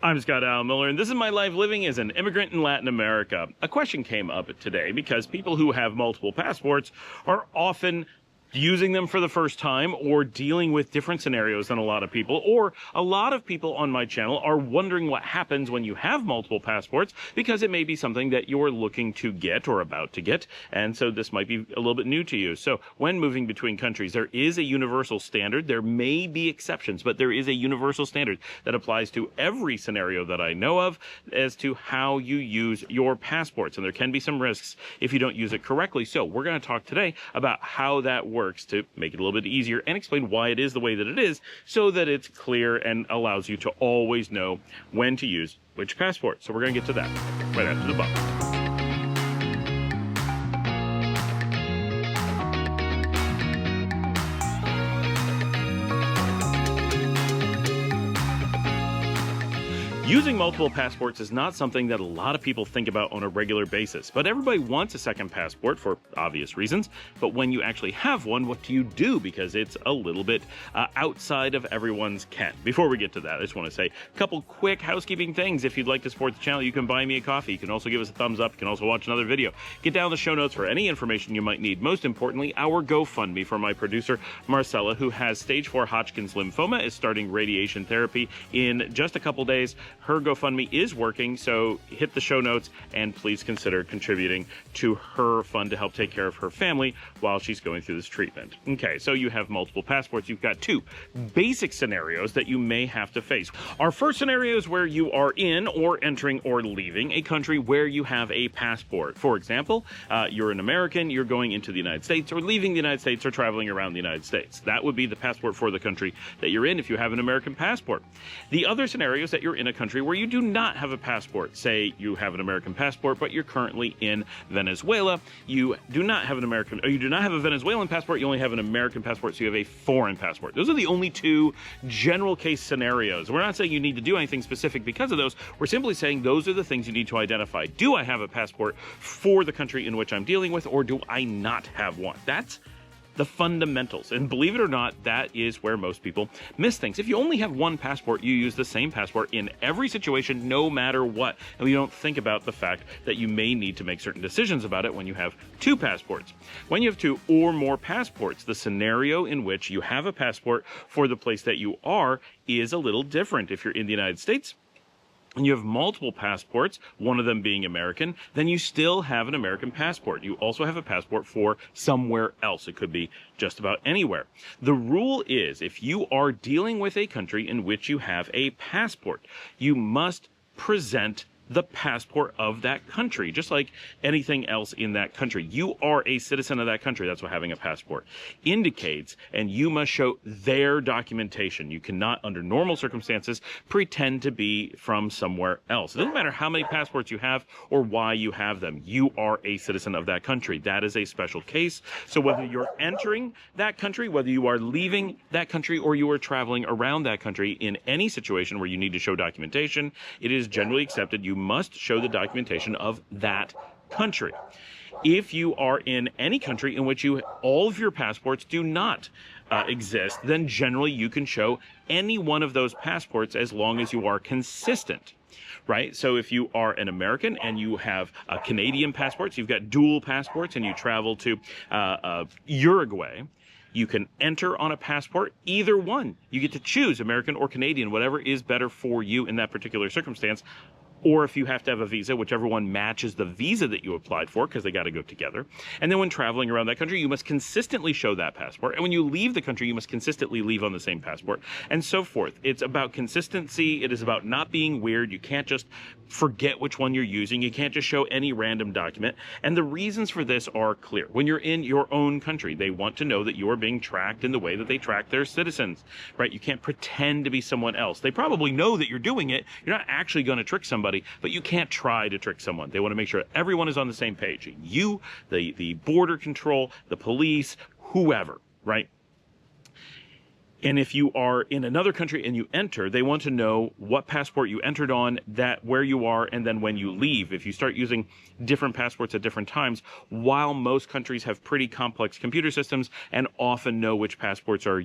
I'm Scott Al Miller, and this is my life living as an immigrant in Latin America. A question came up today because people who have multiple passports are often using them for the first time or dealing with different scenarios than a lot of people, or a lot of people on my channel are wondering what happens when you have multiple passports because it may be something that you're looking to get or about to get, and so this might be a little bit new to you. So when moving between countries, there is a universal standard. There may be exceptions, but there is a universal standard that applies to every scenario that I know of as to how you use your passports, and there can be some risks if you don't use it correctly. So we're going to talk today about how that works to make it a little bit easier and explain why it is the way that it is so that it's clear and allows you to always know when to use which passport. So we're going to get to that right after the bump. Using multiple passports is not something that a lot of people think about on a regular basis, but everybody wants a second passport for obvious reasons. But when you actually have one, what do you do? Because it's a little bit outside of everyone's ken. Before we get to that, I just want to say a couple quick housekeeping things. If you'd like to support the channel, you can buy me a coffee. You can also give us a thumbs up. You can also watch another video. Get down the show notes for any information you might need. Most importantly, our GoFundMe for my producer, Marcela, who has stage 4 Hodgkin's lymphoma, is starting radiation therapy in just a couple days. Her GoFundMe is working, so hit the show notes and please consider contributing to her fund to help take care of her family while she's going through this treatment. Okay, so you have multiple passports. You've got two basic scenarios that you may have to face. Our first scenario is where you are in or entering or leaving a country where you have a passport. For example, you're an American, you're going into the United States or leaving the United States or traveling around the United States. That would be the passport for the country that you're in if you have an American passport. The other scenario is that you're in a country where you do not have a passport. Say you have an American passport, but you're currently in Venezuela. You do not have a Venezuelan passport, you only have an American passport, so you have a foreign passport. Those are the only two general case scenarios. We're not saying you need to do anything specific because of those. We're simply saying those are the things you need to identify. Do I have a passport for the country in which I'm dealing with, or do I not have one? That's the fundamentals. And believe it or not, that is where most people miss things. If you only have one passport, you use the same passport in every situation, no matter what. And you don't think about the fact that you may need to make certain decisions about it when you have two passports. When you have two or more passports, the scenario in which you have a passport for the place that you are is a little different. If you're in the United States, and you have multiple passports, one of them being American, then you still have an American passport. You also have a passport for somewhere else. It could be just about anywhere. The rule is, if you are dealing with a country in which you have a passport, you must present the passport of that country, just like anything else in that country. You are a citizen of that country. That's what having a passport indicates, and you must show their documentation. You cannot, under normal circumstances, pretend to be from somewhere else. It doesn't matter how many passports you have or why you have them. You are a citizen of that country. That is a special case. So whether you're entering that country, whether you are leaving that country, or you are traveling around that country, in any situation where you need to show documentation, it is generally accepted you must show the documentation of that country. If you are in any country in which all of your passports do not exist, then generally you can show any one of those passports as long as you are consistent. Right? So if you are an American and you have a Canadian passport, so you've got dual passports, and you travel to Uruguay, you can enter on a passport, either one. You get to choose American or Canadian, whatever is better for you in that particular circumstance. Or if you have to have a visa, whichever one matches the visa that you applied for, because they got to go together. And then when traveling around that country, you must consistently show that passport. And when you leave the country, you must consistently leave on the same passport, and so forth. It's about consistency. It is about not being weird. You can't just forget which one you're using. You can't just show any random document. And the reasons for this are clear. When you're in your own country, they want to know that you are being tracked in the way that they track their citizens, right? You can't pretend to be someone else. They probably know that you're doing it. You're not actually going to trick somebody, but you can't try to trick someone. They want to make sure everyone is on the same page. You, the border control, the police, whoever, right? And if you are in another country and you enter, they want to know what passport you entered on, that where you are, and then when you leave. If you start using different passports at different times, while most countries have pretty complex computer systems and often know which passports are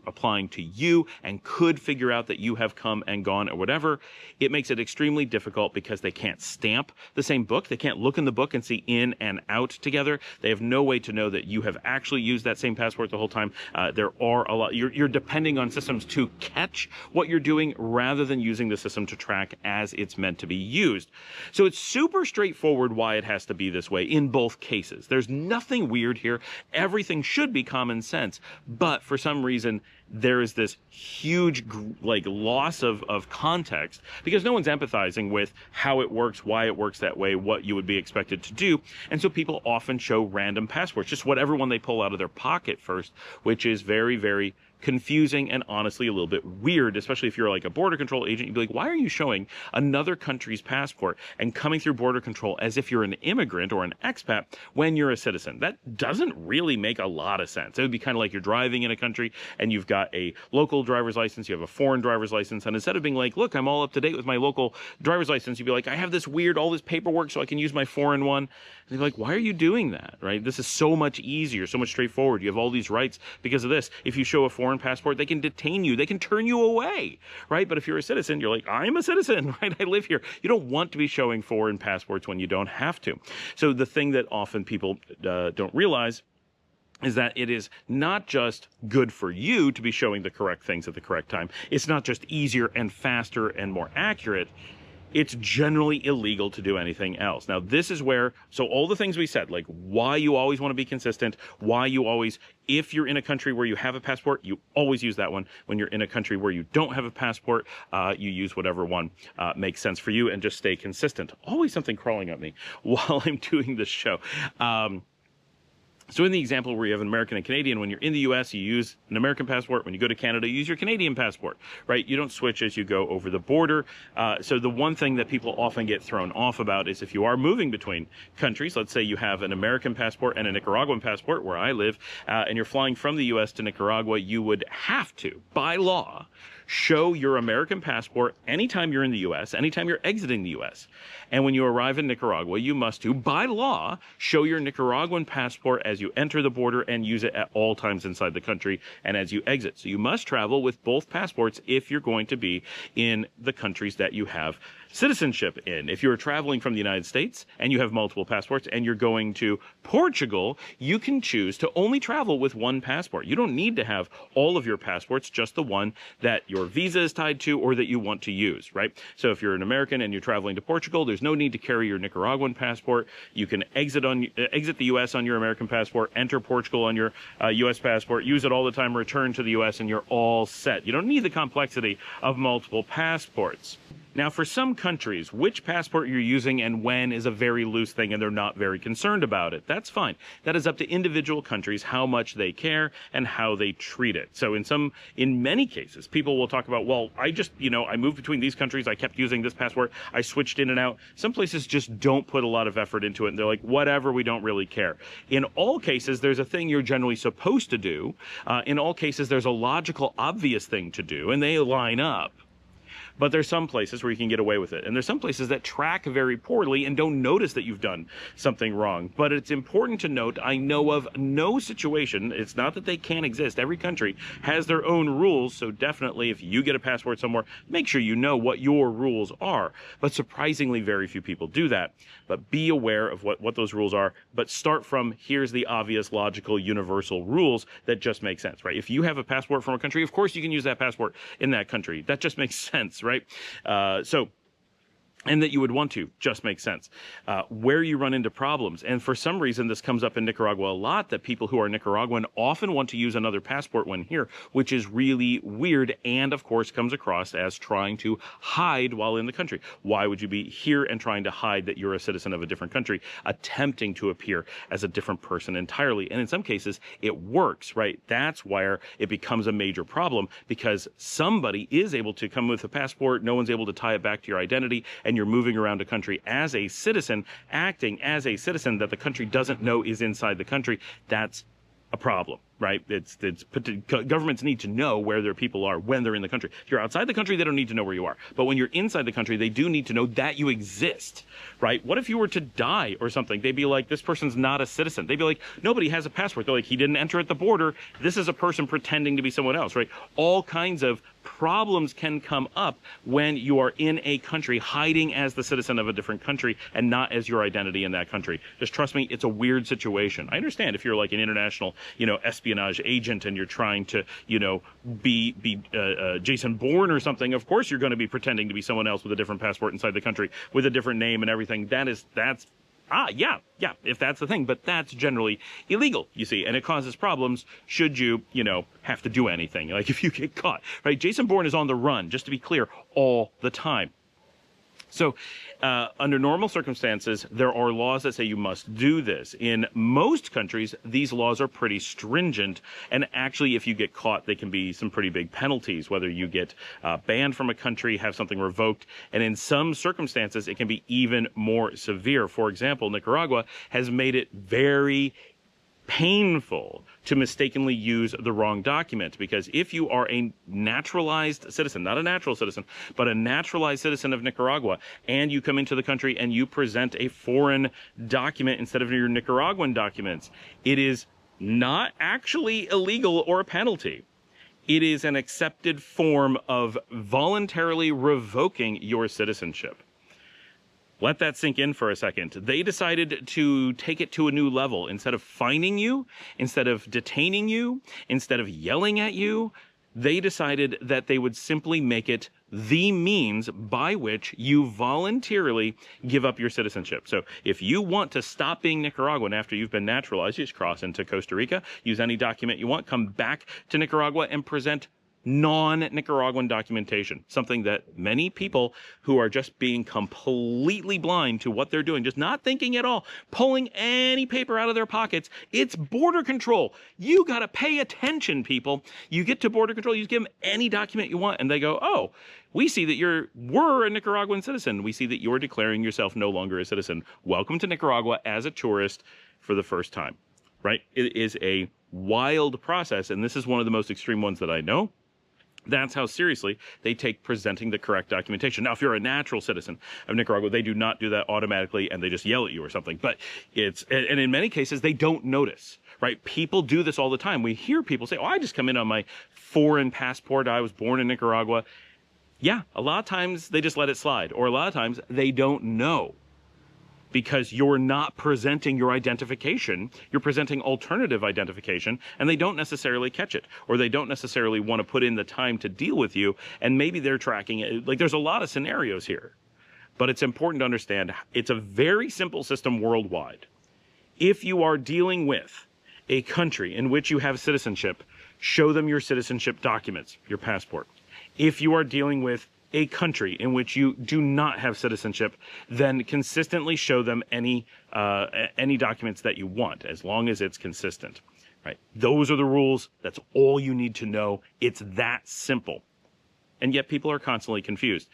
applying to you and could figure out that you have come and gone or whatever, it makes it extremely difficult because they can't stamp the same book. They can't look in the book and see in and out together. They have no way to know that you have actually used that same passport the whole time. There are a lot. You're depending on systems to catch what you're doing rather than using the system to track as it's meant to be used. So it's super straightforward why it has to be this way in both cases. There's nothing weird here. Everything should be common sense, but for some reason there is this huge loss of context because no one's empathizing with how it works, why it works that way, what you would be expected to do. And so people often show random passports, just whatever one they pull out of their pocket first, which is very, very confusing and honestly a little bit weird, especially if you're like a border control agent. You'd be like, why are you showing another country's passport and coming through border control as if you're an immigrant or an expat when you're a citizen? That doesn't really make a lot of sense. It would be kind of like you're driving in a country and you've got a local driver's license, you have a foreign driver's license, and instead of being like, look, I'm all up to date with my local driver's license, you'd be like, I have this weird, all this paperwork so I can use my foreign one. And you're like, why are you doing that, right? This is so much easier, so much straightforward. You have all these rights because of this. If you show a foreign passport, they can detain you, they can turn you away, right? But if you're a citizen, you're like, I'm a citizen, right? I live here. You don't want to be showing foreign passports when you don't have to. So the thing that often people don't realize is that it is not just good for you to be showing the correct things at the correct time. It's not just easier and faster and more accurate. It's generally illegal to do anything else. Now, this is where, so all the things we said, like why you always want to be consistent, why you always, if you're in a country where you have a passport, you always use that one. When you're in a country where you don't have a passport, you use whatever one makes sense for you and just stay consistent. Always something crawling at me while I'm doing this show. So in the example where you have an American and Canadian, when you're in the U.S., you use an American passport. When you go to Canada, you use your Canadian passport, right? You don't switch as you go over the border. So the one thing that people often get thrown off about is if you are moving between countries, let's say you have an American passport and a Nicaraguan passport, where I live, and you're flying from the U.S. to Nicaragua, you would have to, by law, show your American passport anytime you're in the U.S., anytime you're exiting the U.S. And when you arrive in Nicaragua, you must, by law, show your Nicaraguan passport as you enter the border and use it at all times inside the country and as you exit. So you must travel with both passports if you're going to be in the countries that you have citizenship in. If you're traveling from the United States and you have multiple passports and you're going to Portugal, you can choose to only travel with one passport. You don't need to have all of your passports, just the one that your visa is tied to or that you want to use, right? So if you're an American and you're traveling to Portugal, there's no need to carry your Nicaraguan passport. You can exit the U.S. on your American passport, enter Portugal on your U.S. passport, use it all the time, return to the U.S., and you're all set. You don't need the complexity of multiple passports. Now, for some countries, which passport you're using and when is a very loose thing, and they're not very concerned about it. That's fine. That is up to individual countries, how much they care and how they treat it. So in many cases, people will talk about, well, I moved between these countries. I kept using this passport. I switched in and out. Some places just don't put a lot of effort into it. And they're like, whatever, we don't really care. In all cases, there's a thing you're generally supposed to do. In all cases, there's a logical, obvious thing to do, and they line up. But there's some places where you can get away with it. And there's some places that track very poorly and don't notice that you've done something wrong. But it's important to note, I know of no situation, it's not that they can't exist. Every country has their own rules. So definitely if you get a passport somewhere, make sure you know what your rules are. But surprisingly, very few people do that. But be aware of what those rules are. But start from, here's the obvious, logical, universal rules that just make sense, right? If you have a passport from a country, of course you can use that passport in that country. That just makes sense, right? And that you would want to just makes sense. Where you run into problems, and for some reason this comes up in Nicaragua a lot, that people who are Nicaraguan often want to use another passport when here, which is really weird and of course comes across as trying to hide while in the country. Why would you be here and trying to hide that you're a citizen of a different country, attempting to appear as a different person entirely? And in some cases it works, right? That's where it becomes a major problem, because somebody is able to come with a passport, no one's able to tie it back to your identity, and you're moving around a country as a citizen, acting as a citizen that the country doesn't know is inside the country. That's a problem. right? Governments need to know where their people are when they're in the country. If you're outside the country, they don't need to know where you are. But when you're inside the country, they do need to know that you exist, right? What if you were to die or something? They'd be like, this person's not a citizen. They'd be like, nobody has a passport. They're like, he didn't enter at the border. This is a person pretending to be someone else, right? All kinds of problems can come up when you are in a country hiding as the citizen of a different country and not as your identity in that country. Just trust me, it's a weird situation. I understand if you're like an international, espionage agent and you're trying to, be Jason Bourne or something. Of course, you're going to be pretending to be someone else with a different passport inside the country with a different name and everything. Yeah, if that's the thing, but that's generally illegal, you see, and it causes problems should you, have to do anything, like if you get caught, right? Jason Bourne is on the run, just to be clear, all the time. So under normal circumstances, there are laws that say you must do this. In most countries, these laws are pretty stringent. And actually, if you get caught, they can be some pretty big penalties, whether you get banned from a country, have something revoked. And in some circumstances, it can be even more severe. For example, Nicaragua has made it very painful to mistakenly use the wrong document, because if you are a naturalized citizen, not a natural citizen, but a naturalized citizen of Nicaragua, and you come into the country and you present a foreign document instead of your Nicaraguan documents, it is not actually illegal or a penalty. It is an accepted form of voluntarily revoking your citizenship. Let that sink in for a second. They decided to take it to a new level. Instead of fining you, instead of detaining you, instead of yelling at you, they decided that they would simply make it the means by which you voluntarily give up your citizenship. So if you want to stop being Nicaraguan after you've been naturalized, you just cross into Costa Rica, use any document you want, come back to Nicaragua and present non-Nicaraguan documentation, something that many people who are just being completely blind to what they're doing, just not thinking at all, pulling any paper out of their pockets. It's border control. You got to pay attention, people. You get to border control, you just give them any document you want, and they go, oh, we see that we're a Nicaraguan citizen. We see that you're declaring yourself no longer a citizen. Welcome to Nicaragua as a tourist for the first time, right? It is a wild process, and this is one of the most extreme ones that I know. That's how seriously they take presenting the correct documentation. Now, if you're a natural citizen of Nicaragua, they do not do that automatically and they just yell at you or something. But and in many cases, they don't notice, right? People do this all the time. We hear people say, oh, I just come in on my foreign passport. I was born in Nicaragua. Yeah, a lot of times they just let it slide, or a lot of times they don't know. Because you're not presenting your identification, you're presenting alternative identification, and they don't necessarily catch it, or they don't necessarily want to put in the time to deal with you, and maybe they're tracking it. Like, there's a lot of scenarios here, but it's important to understand it's a very simple system worldwide. If you are dealing with a country in which you have citizenship, show them your citizenship documents, your passport. If you are dealing with a country in which you do not have citizenship, then consistently show them any documents that you want, as long as it's consistent, right? Those are the rules. That's all you need to know. It's that simple. And yet people are constantly confused.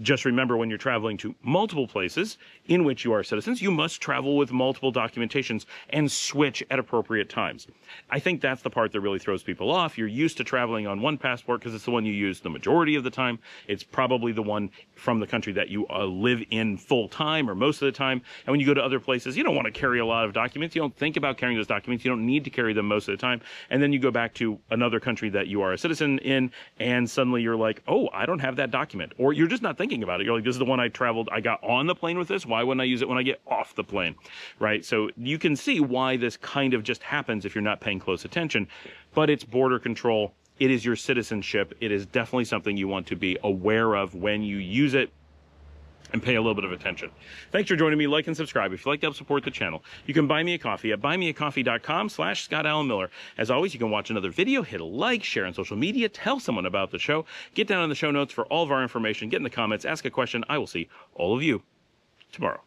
Just remember, when you're traveling to multiple places in which you are citizens, you must travel with multiple documentations and switch at appropriate times. I think that's the part that really throws people off. You're used to traveling on one passport because it's the one you use the majority of the time. It's probably the one from the country that you live in full time or most of the time. And when you go to other places, you don't want to carry a lot of documents. You don't think about carrying those documents. You don't need to carry them most of the time. And then you go back to another country that you are a citizen in, and suddenly you're like, oh, I don't have that document. Or you're just not thinking about it. You're like, this is the one I got on the plane with this. Why wouldn't I use it when I get off the plane? Right? So you can see why this kind of just happens if you're not paying close attention. But it's border control. It is your citizenship. It is definitely something you want to be aware of when you use it, and pay a little bit of attention. Thanks for joining me. Like and subscribe if you'd like to help support the channel. You can buy me a coffee at buymeacoffee.com/Scott Alan Miller. As always, you can watch another video, hit a like, share on social media, tell someone about the show, get down in the show notes for all of our information, get in the comments, ask a question. I will see all of you tomorrow.